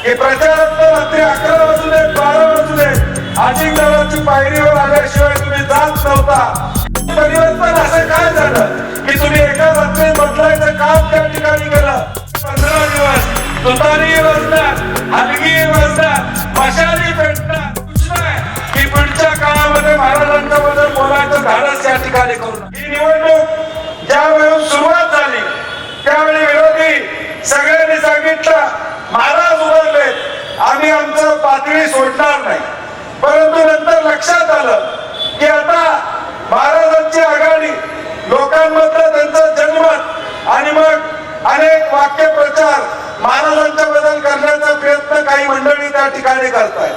की प्रचारात रात्री 11 वाजू दे 12 वाजू दे अजिंक्यताराची पायरीवर आल्याशिवाय तुम्ही जात नव्हता. परिवर्तन असं काय झालं की तुम्ही एका रात्रीत बदलायचं काम त्या ठिकाणी केलं. 15 दिवस तुतारी वाजणार, हलगी वाजणार, मशाली पेटणार. की पुढच्या काळामध्ये महाराजांच्या बद्दल बोलायचं धाडस या ठिकाणी करू नका. ही निवडणूक ज्यावेळी सुरुवात झाली त्यावेळी विरोधी सगळ्यांनी सांगितलं महाराज उभारले, आम्ही आमचं पातळी सोडणार नाही. परंतु नंतर लक्षात आलं की आता महाराजांची आघाडी, लोकांमधलं त्यांचा जनमत आणि मग अनेक वाक्यप्रचार महाराजांच्या बद्दल करण्याचा प्रयत्न काही मंडळी त्या ठिकाणी करतायत.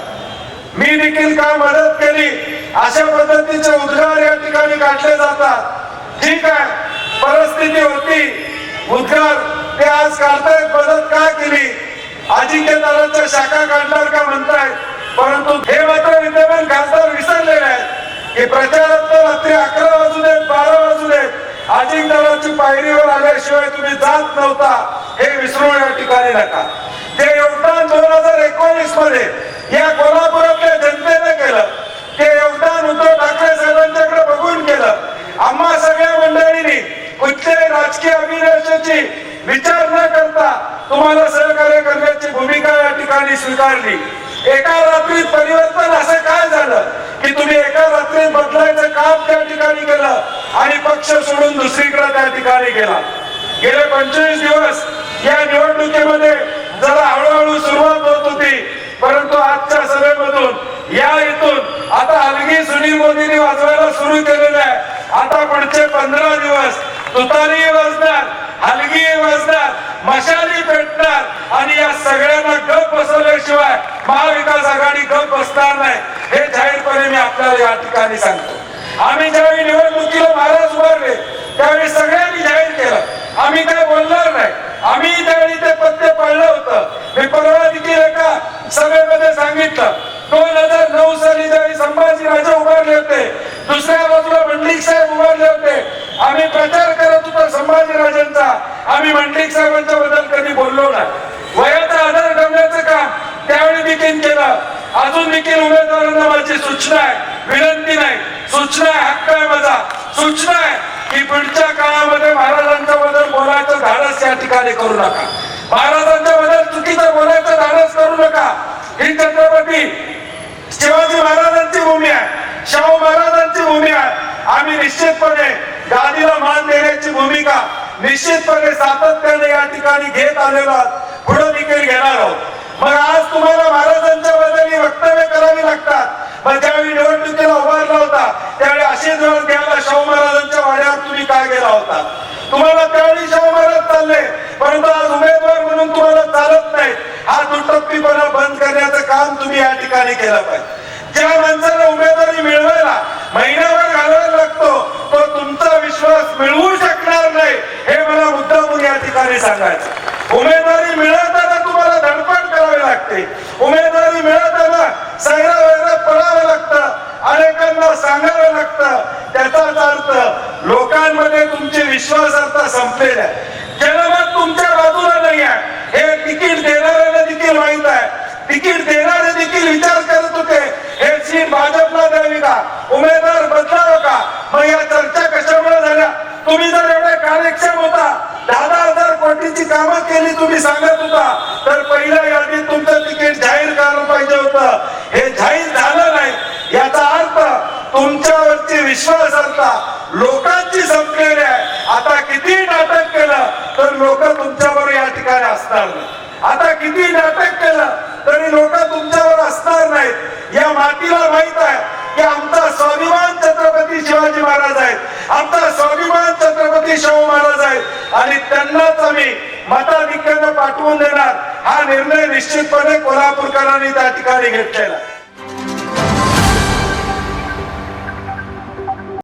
मी देखील काय मदत केली अशा पद्धतीचे उद्गार या ठिकाणी काढले जातात. ठीक आहे, परिस्थिती होती, उद्गार ते आज काढतायत, मदत का केली, अजिंक्यताराच्या शाखा काढणार का म्हणतायत. परंतु हे मात्र विद्यमान खासदार विसरलेले आहेत की प्रचारात रात्री 11 वाजू देत 12 वाजू देत अजिंक्यताराची पायरीवर आल्याशिवाय तुम्ही जात नव्हता, हे विसरू या ठिकाणी नका. ते योगदान 2019 मध्ये या कोल्हापुरातल्या जनतेने केलं, ते योगदान उद्धव ठाकरे साहेबांच्याकडे बघून केलं. आम्हा सगळ्या मंडळींनी कुठल्याही राजकीय अभिलाषेची विचार न करता तुम्हाला सहकार्य करण्याची भूमिका या ठिकाणी स्वीकारली. एका रात्रीत परिवर्तन असं काय झालं की तुम्ही एका रात्रीत बदलायचं काम त्या ठिकाणी केलं आणि पक्ष सोडून दुसरीकडे त्या ठिकाणी गेला. गेले 25 दिवस या निवडणुकीमध्ये जरा हळूहळू सुरुवात होत होती, परंतु आजच्या सभेमधून या इथून आता हलगी सुनील मोदींनी वाजवायला सुरू केलेलं आहे. आता पुढचे 15 दिवस तुतारी वाजणार, हलगी वाजणार, मशाली पेटणार आणि या सगळ्यांना गप बसवल्याशिवाय महाविकास आघाडी गप बसणार नाही, हे जाहीरपणे मी आपल्याला या ठिकाणी सांगतो. आम्ही ज्यावेळी निवडणुकीला महाराज उभारले त्यावेळी सगळ्यांनी जाहीर केलं, आम्ही काय बोलणार नाही. आम्ही त्यावेळी ते पत्ते पाळलं होतं. मी परवा देखील एका सभेमध्ये सांगितलं, 2009 साली ज्यावेळी संभाजीराजे उभारले होते, दुसऱ्या बाजूला मंडलिक साहेब उभारले होते, आम्ही प्रचार करत होतो संभाजीराजेंचा. आम्ही मंडलिक साहेबांच्या बद्दल कधी बोललो नाही. वयाचा आधार ठेवण्याचं काम त्यावेळी देखील केलं. अजून देखील उमेदवारांना माझी सूचना आहे, विनंती नाही, सूचना आहे, हक्क आहे माझा, सूचना आहे की पुढच्या काळामध्ये महाराजांच्या बद्दल बोलायचं धाडस या ठिकाणी करू नका. महाराजांच्या बद्दल चुकीचं बोलायचं धाडस करू नका. ही छत्रपती शिवाजी महाराजांची भूमी आहे, शाहू महाराजांची भूमी आहे. आम्ही निश्चितपणे गादीला मान देण्याची भूमिका निश्चितपणे सातत्याने या ठिकाणी घेत आलेलो आहोत, पुढे देखील घेणार आहोत. मग आज तुम्हाला महाराजांच्या बद्दल वक्तव्य करावी लागतात. मग ज्यावेळी निवडणुकीला उभारला होता त्यावेळी अशीच वेळ द्यायला शाहू महाराजांच्या वाड्यावर तुम्ही काय गेला होता. तुम्हाला त्यावेळी शाहू महाराज चालले, परंतु आज उमेदवार म्हणून तुम्हाला चालत नाही. हा दुटप्पीपणा बंद करण्याचं काम तुम्ही या ठिकाणी केलं पाहिजे. ज्या माणसाला उमेदवारी मिळवायला महिनाभर घालवायला लागतो तो तुमचा विश्वास मिळवू शकणार नाही, हे मला मुद्दामून या ठिकाणी सांगायचं. उमेदवारी मिळवताना तुम्हाला धडपड करावी लागते, उमेदवारी मिळवताना सैरा पडावं लागतं, अनेकांना सांगावं लागतं. त्याचाच अर्थ लोकांमध्ये तुमची विश्वासार्हता संपलेली आहे, जनमत तुमच्या बाजूला नाही आहे. हे तिकीट देणाऱ्याला देखील माहित आहे. तिकीट देणारे देखील विचार करत होते हे सीट भाजपला द्यावी का, उमेदवार बदलावं का. मग या चर्चा कशामुळे झाल्या. तुम्ही जर एवढे कार्यक्षम होता, 10,000 कोटीची कामं केली तुम्ही सांगत होता, तर पहिल्या यादीत तुमचं तिकीट जाहीर करायला पाहिजे होतं. हे जाहीर झालं नाही, याचा अर्थ तुमच्यावरची विश्वासार्हता लोकांची संपलेली आहे. आता किती नाटक केलं तर लोक तुमच्यावर या ठिकाणी असणार नाही. आता किती नाटक केलं तरी लोक तुमच्यावर असणार नाहीत. या मातीला माहित आहे की आमचा स्वाभिमान छत्रपती शिवाजी महाराज आहेत, आमचा स्वाभिमान छत्रपती शाहू महाराज आहेत आणि त्यांनाच आम्ही मताधिक्याने पाठवून देणार. हा निर्णय निश्चितपणे कोल्हापूरकरांनी त्या ठिकाणी घेतलेला.